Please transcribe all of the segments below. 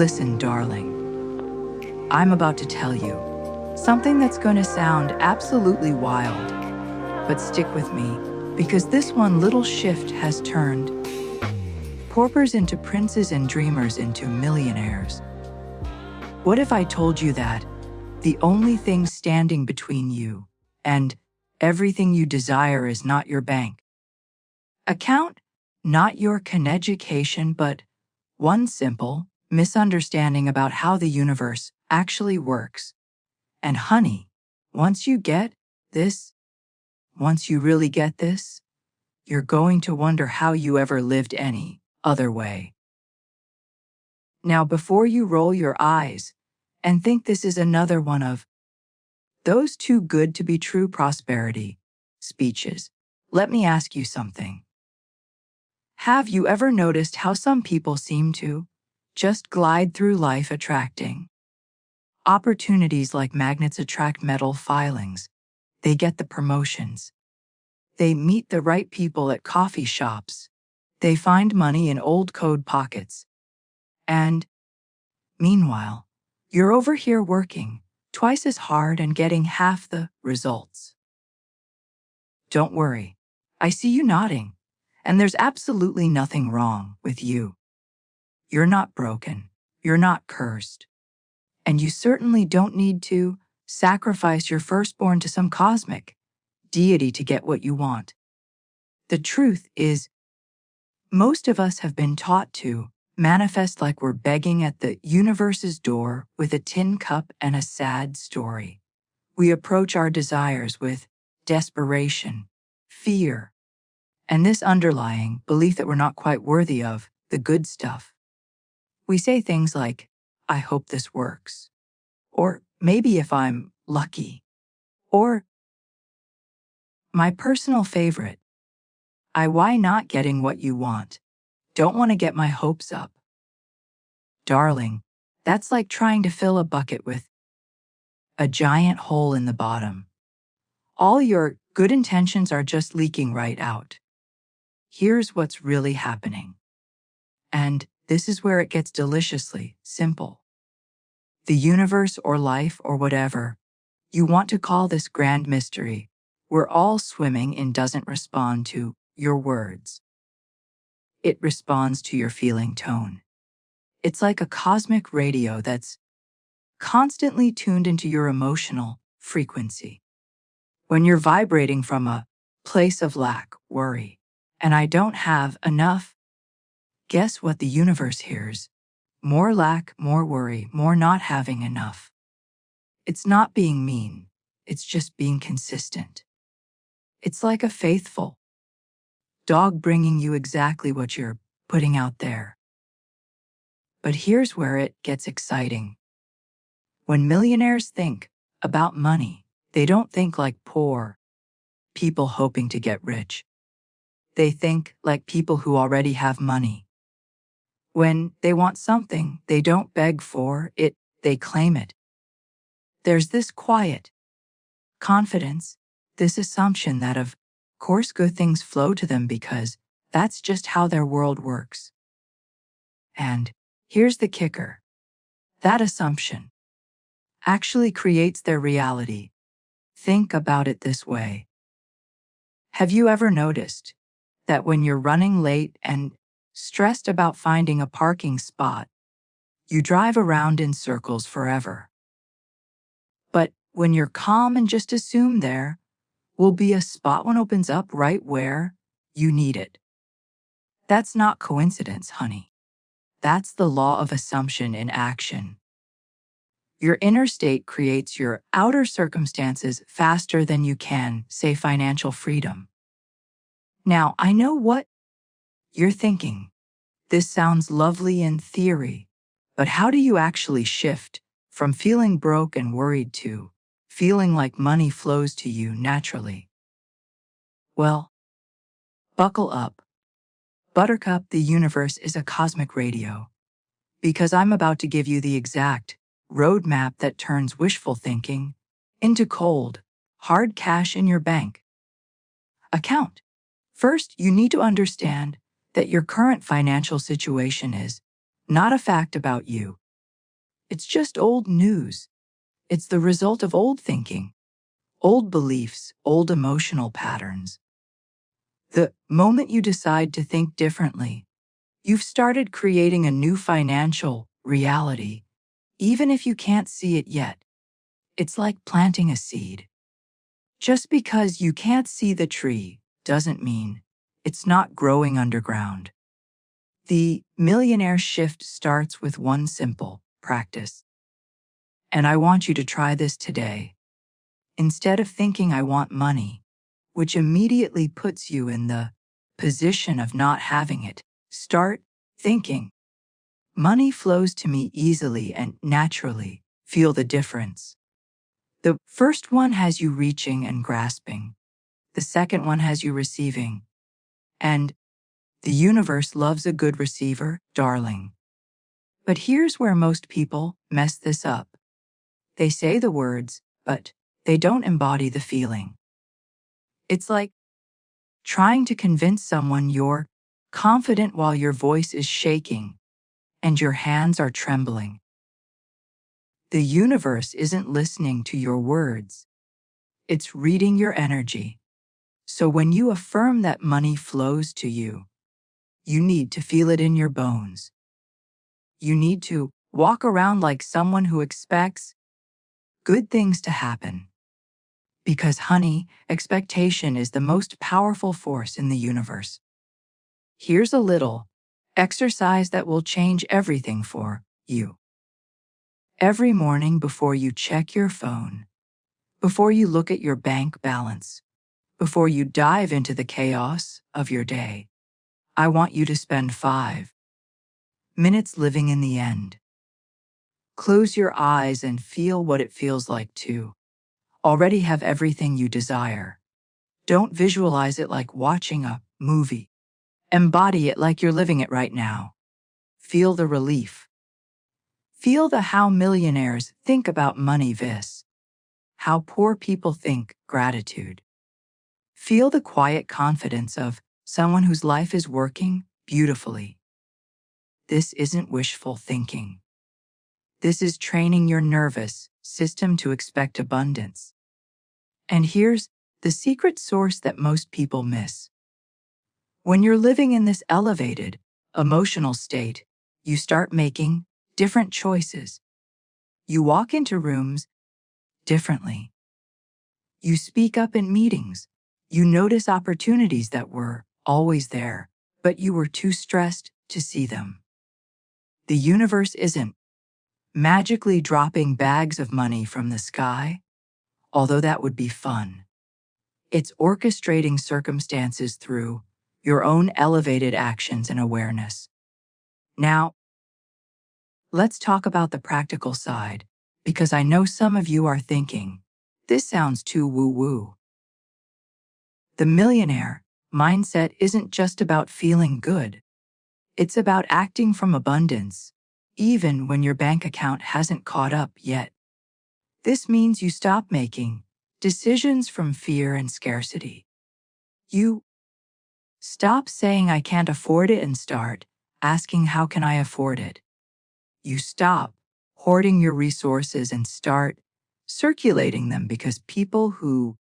Listen, darling. I'm about to tell you something that's going to sound absolutely wild, but stick with me because this one little shift has turned paupers into princes and dreamers into millionaires. What if I told you that the only thing standing between you and everything you desire is not your bank account, not your education, but one simple misunderstanding about how the universe actually works? And honey, once you get this, once you really get this, you're going to wonder how you ever lived any other way. Now, before you roll your eyes and think this is another one of those too good to be true prosperity speeches, let me ask you something. Have you ever noticed how some people seem to just glide through life attracting opportunities like magnets attract metal filings? They get the promotions. They meet the right people at coffee shops. They find money in old code pockets. And meanwhile, you're over here working twice as hard and getting half the results. Don't worry. I see you nodding, and there's absolutely nothing wrong with you. You're not broken. You're not cursed. And you certainly don't need to sacrifice your firstborn to some cosmic deity to get what you want. The truth is, most of us have been taught to manifest like we're begging at the universe's door with a tin cup and a sad story. We approach our desires with desperation, fear, and this underlying belief that we're not quite worthy of the good stuff. We say things like, I hope this works, or maybe if I'm lucky, or my personal favorite, why not getting what you want? Don't want to get my hopes up. Darling, that's like trying to fill a bucket with a giant hole in the bottom. All your good intentions are just leaking right out. Here's what's really happening. And this is where it gets deliciously simple. The universe or life or whatever you want to call this grand mystery we're all swimming in doesn't respond to your words. It responds to your feeling tone. It's like a cosmic radio that's constantly tuned into your emotional frequency. When you're vibrating from a place of lack, worry, and I don't have enough, guess what the universe hears? More lack, more worry, more not having enough. It's not being mean, it's just being consistent. It's like a faithful dog bringing you exactly what you're putting out there. But here's where it gets exciting. When millionaires think about money, they don't think like poor people hoping to get rich. They think like people who already have money. When they want something, they don't beg for it, they claim it. There's this quiet confidence, this assumption that of course good things flow to them because that's just how their world works. And here's the kicker. That assumption actually creates their reality. Think about it this way. Have you ever noticed that when you're running late and stressed about finding a parking spot, you drive around in circles forever? But when you're calm and just assume there will be a spot when opens up right where you need it. That's not coincidence, honey. That's the law of assumption in action. Your inner state creates your outer circumstances faster than you can, say, financial freedom. Now, I know what you're thinking. This sounds lovely in theory, but how do you actually shift from feeling broke and worried to feeling like money flows to you naturally? Well, buckle up. Buttercup, the universe is a cosmic radio, because I'm about to give you the exact roadmap that turns wishful thinking into cold, hard cash in your bank account. First, you need to understand that your current financial situation is not a fact about you. It's just old news. It's the result of old thinking, old beliefs, old emotional patterns. The moment you decide to think differently, you've started creating a new financial reality, even if you can't see it yet. It's like planting a seed. Just because you can't see the tree doesn't mean it's not growing underground. The millionaire shift starts with one simple practice. And I want you to try this today. Instead of thinking I want money, which immediately puts you in the position of not having it, start thinking, money flows to me easily and naturally. Feel the difference. The first one has you reaching and grasping. The second one has you receiving. And the universe loves a good receiver, darling. But here's where most people mess this up. They say the words, but they don't embody the feeling. It's like trying to convince someone you're confident while your voice is shaking and your hands are trembling. The universe isn't listening to your words. It's reading your energy. So when you affirm that money flows to you, you need to feel it in your bones. You need to walk around like someone who expects good things to happen. Because, honey, expectation is the most powerful force in the universe. Here's a little exercise that will change everything for you. Every morning before you check your phone, before you look at your bank balance, before you dive into the chaos of your day, I want you to spend 5 minutes living in the end. Close your eyes and feel what it feels like to already have everything you desire. Don't visualize it like watching a movie. Embody it like you're living it right now. Feel the relief. Feel the how millionaires think about money vis. How poor people think gratitude. Feel the quiet confidence of someone whose life is working beautifully. This isn't wishful thinking. This is training your nervous system to expect abundance. And here's the secret source that most people miss. When you're living in this elevated, emotional state, you start making different choices. You walk into rooms differently. You speak up in meetings. You notice opportunities that were always there, but you were too stressed to see them. The universe isn't magically dropping bags of money from the sky, although that would be fun. It's orchestrating circumstances through your own elevated actions and awareness. Now, let's talk about the practical side, because I know some of you are thinking, this sounds too woo-woo. The millionaire mindset isn't just about feeling good. It's about acting from abundance, even when your bank account hasn't caught up yet. This means you stop making decisions from fear and scarcity. You stop saying I can't afford it and start asking how can I afford it. You stop hoarding your resources and start circulating them because people who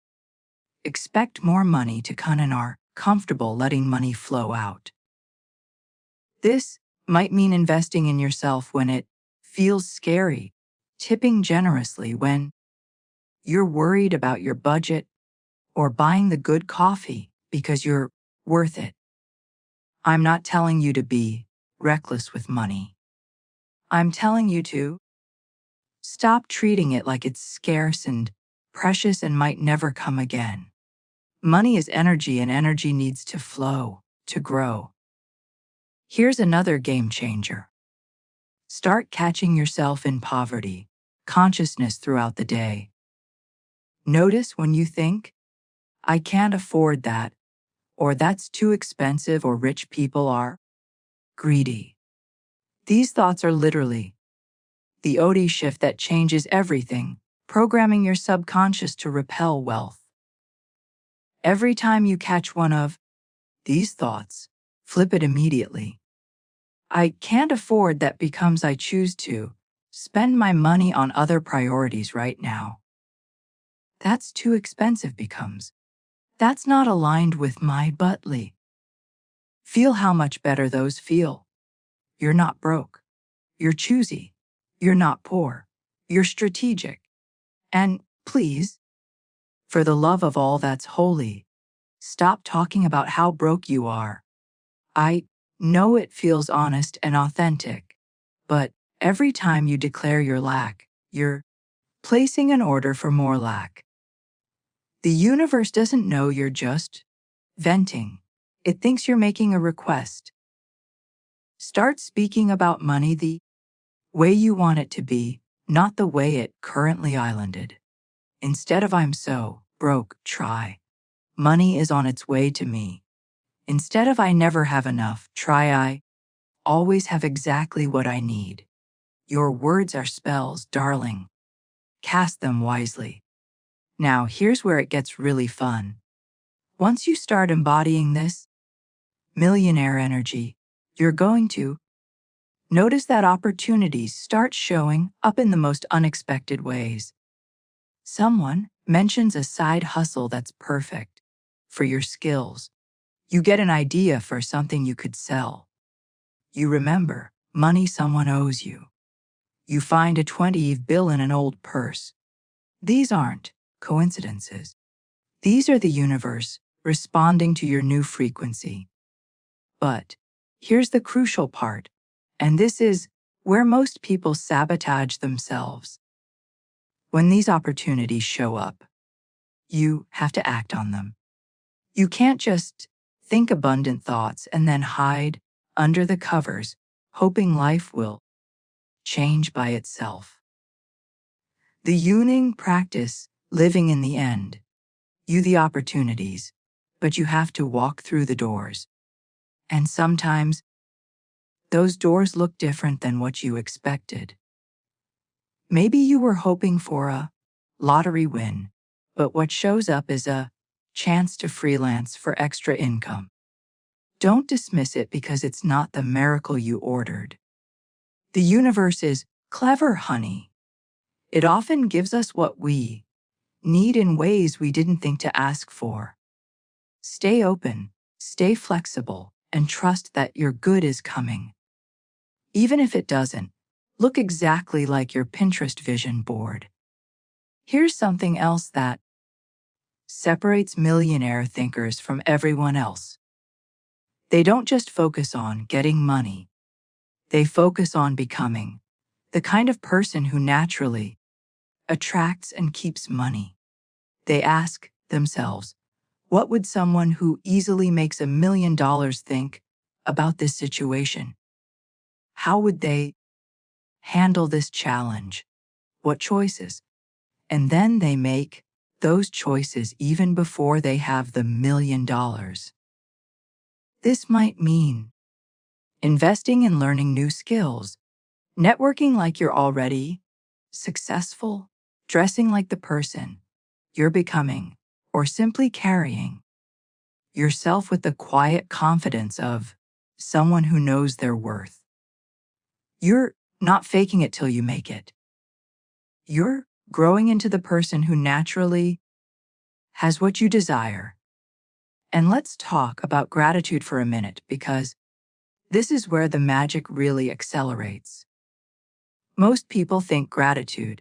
expect more money to come in are comfortable letting money flow out. This might mean investing in yourself when it feels scary, tipping generously when you're worried about your budget, or buying the good coffee because you're worth it. I'm not telling you to be reckless with money. I'm telling you to stop treating it like it's scarce and precious and might never come again. Money is energy, and energy needs to flow, to grow. Here's another game changer. Start catching yourself in poverty consciousness throughout the day. Notice when you think, I can't afford that, or that's too expensive, or rich people are greedy. These thoughts are literally the OD shift that changes everything, programming your subconscious to repel wealth. Every time you catch one of these thoughts, flip it immediately. I can't afford that becomes I choose to spend my money on other priorities right now. That's too expensive becomes. That's not aligned with my buttly. Feel how much better those feel. You're not broke. You're choosy. You're not poor. You're strategic. And please, for the love of all that's holy, stop talking about how broke you are. I know it feels honest and authentic, but every time you declare your lack, you're placing an order for more lack. The universe doesn't know you're just venting. It thinks you're making a request. Start speaking about money the way you want it to be, not the way it currently islanded. Instead of I'm so broke, try money is on its way to me. Instead of I never have enough, try I always have exactly what I need. Your words are spells, darling. Cast them wisely. Now, here's where it gets really fun. Once you start embodying this millionaire energy, you're going to notice that opportunities start showing up in the most unexpected ways. Someone mentions a side hustle that's perfect for your skills. You get an idea for something you could sell. You remember money someone owes you. You find a 20 bill in an old purse. These aren't coincidences. These are the universe responding to your new frequency. But here's the crucial part, and this is where most people sabotage themselves. When these opportunities show up, you have to act on them. You can't just think abundant thoughts and then hide under the covers, hoping life will change by itself. The Yuning practice, living in the end. You the opportunities, but you have to walk through the doors. And sometimes, those doors look different than what you expected. Maybe you were hoping for a lottery win, but what shows up is a chance to freelance for extra income. Don't dismiss it because it's not the miracle you ordered. The universe is clever, honey. It often gives us what we need in ways we didn't think to ask for. Stay open, stay flexible, and trust that your good is coming. Even if it doesn't look exactly like your Pinterest vision board. Here's something else that separates millionaire thinkers from everyone else. They don't just focus on getting money. They focus on becoming the kind of person who naturally attracts and keeps money. They ask themselves, what would someone who easily makes $1 million think about this situation? How would they handle this challenge? What choices? And then they make those choices even before they have the $1 million. This might mean investing in learning new skills, networking like you're already successful, dressing like the person you're becoming, or simply carrying yourself with the quiet confidence of someone who knows their worth. You're not faking it till you make it. You're growing into the person who naturally has what you desire. And let's talk about gratitude for a minute because this is where the magic really accelerates. Most people think gratitude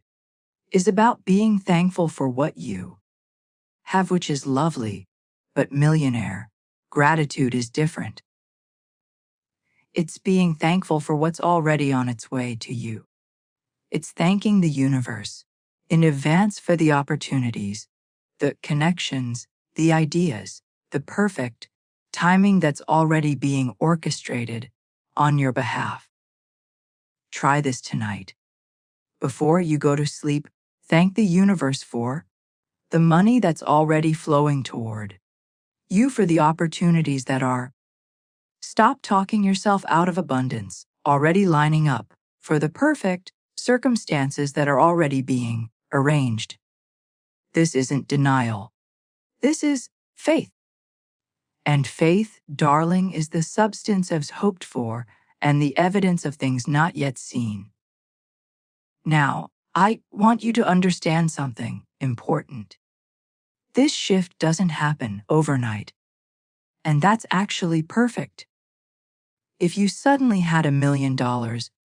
is about being thankful for what you have, which is lovely, but millionaire gratitude is different. It's being thankful for what's already on its way to you. It's thanking the universe in advance for the opportunities, the connections, the ideas, the perfect timing that's already being orchestrated on your behalf. Try this tonight. Before you go to sleep, thank the universe for the money that's already flowing toward you, for the opportunities that are. Stop talking yourself out of abundance, already lining up for the perfect circumstances that are already being arranged. This isn't denial. This is faith. And faith, darling, is the substance of hoped for and the evidence of things not yet seen. Now, I want you to understand something important. This shift doesn't happen overnight, and that's actually perfect. If you suddenly had $1 million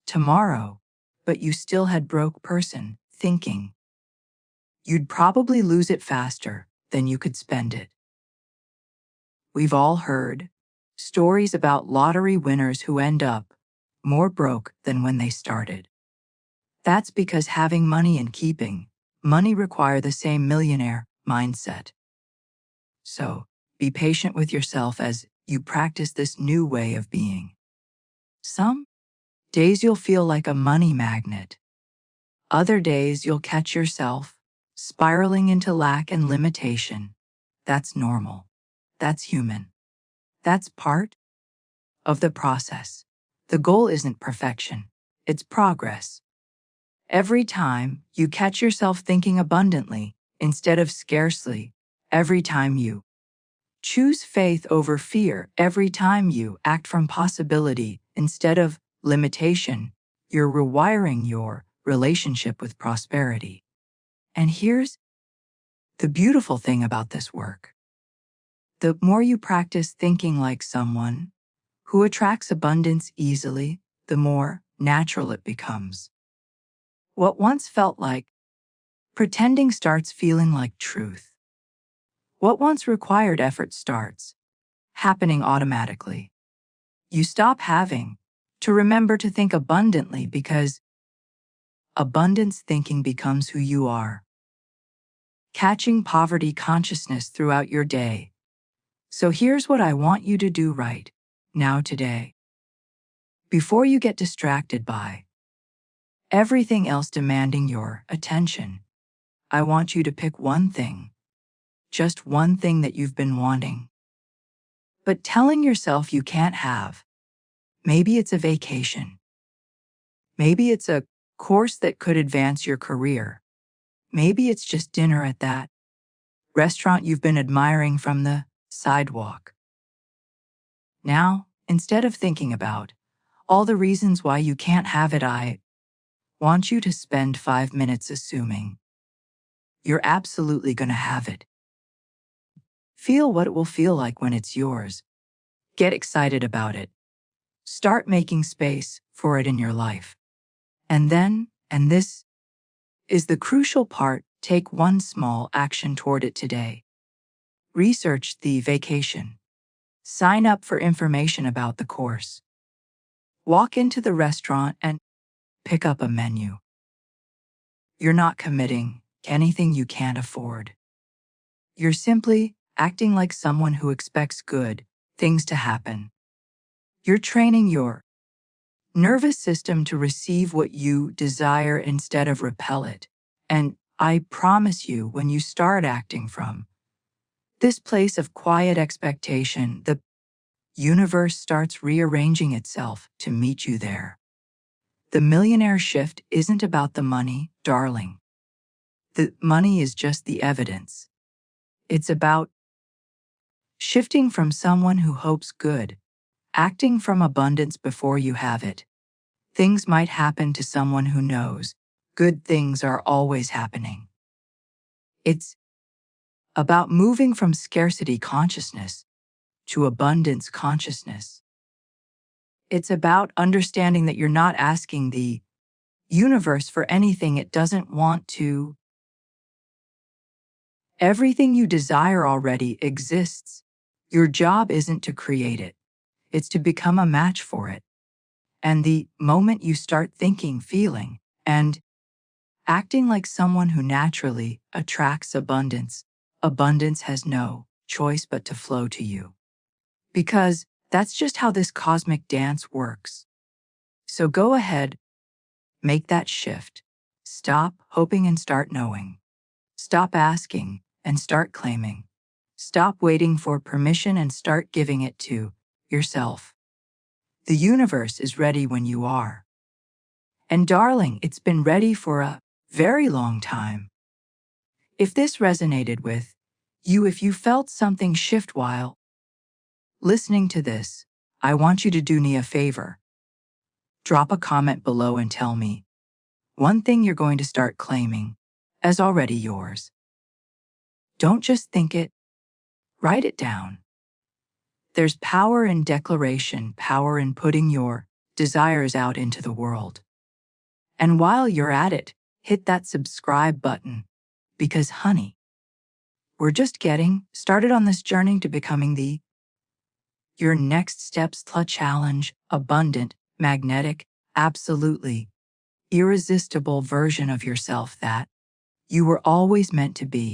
tomorrow, but you still had broke person thinking, you'd probably lose it faster than you could spend it. We've all heard stories about lottery winners who end up more broke than when they started. That's because having money and keeping money require the same millionaire mindset. So, be patient with yourself as you practice this new way of being. Some days you'll feel like a money magnet. Other days you'll catch yourself spiraling into lack and limitation. That's normal. That's human. That's part of the process. The goal isn't perfection, it's progress. Every time you catch yourself thinking abundantly instead of scarcely, every time you choose faith over fear, every time you act from possibility instead of limitation, you're rewiring your relationship with prosperity. And here's the beautiful thing about this work. The more you practice thinking like someone who attracts abundance easily, the more natural it becomes. What once felt like pretending starts feeling like truth. What once required effort starts happening automatically. You stop having to remember to think abundantly because abundance thinking becomes who you are. Catching poverty consciousness throughout your day. So here's what I want you to do right now today. Before you get distracted by everything else demanding your attention, I want you to pick one thing, just one thing that you've been wanting, but telling yourself you can't have. Maybe it's a vacation. Maybe it's a course that could advance your career. Maybe it's just dinner at that restaurant you've been admiring from the sidewalk. Now, instead of thinking about all the reasons why you can't have it, I want you to spend 5 minutes assuming you're absolutely going to have it. Feel what it will feel like when it's yours. Get excited about it. Start making space for it in your life. And then, and this is the crucial part, take one small action toward it today. Research the vacation. Sign up for information about the course. Walk into the restaurant and pick up a menu. You're not committing to anything you can't afford. You're simply acting like someone who expects good things to happen. You're training your nervous system to receive what you desire instead of repel it. And I promise you, when you start acting from this place of quiet expectation, the universe starts rearranging itself to meet you there. The millionaire shift isn't about the money, darling. The money is just the evidence. It's about shifting from someone who hopes good, acting from abundance before you have it. Things might happen to someone who knows good things are always happening. It's about moving from scarcity consciousness to abundance consciousness. It's about understanding that you're not asking the universe for anything it doesn't want to. Everything you desire already exists. Your job isn't to create it. It's to become a match for it. And the moment you start thinking, feeling, and acting like someone who naturally attracts abundance, abundance has no choice but to flow to you. Because that's just how this cosmic dance works. So go ahead, make that shift. Stop hoping and start knowing. Stop asking and start claiming. Stop waiting for permission and start giving it to yourself. The universe is ready when you are. And darling, it's been ready for a very long time. If this resonated with you, if you felt something shift while listening to this, I want you to do me a favor. Drop a comment below and tell me One thing you're going to start claiming as already yours. Don't just think it, write it down. There's power in declaration, power in putting your desires out into the world. And while you're at it, hit that subscribe button, because honey, we're just getting started on this journey to becoming your next steps challenge, abundant, magnetic, absolutely irresistible version of yourself that you were always meant to be.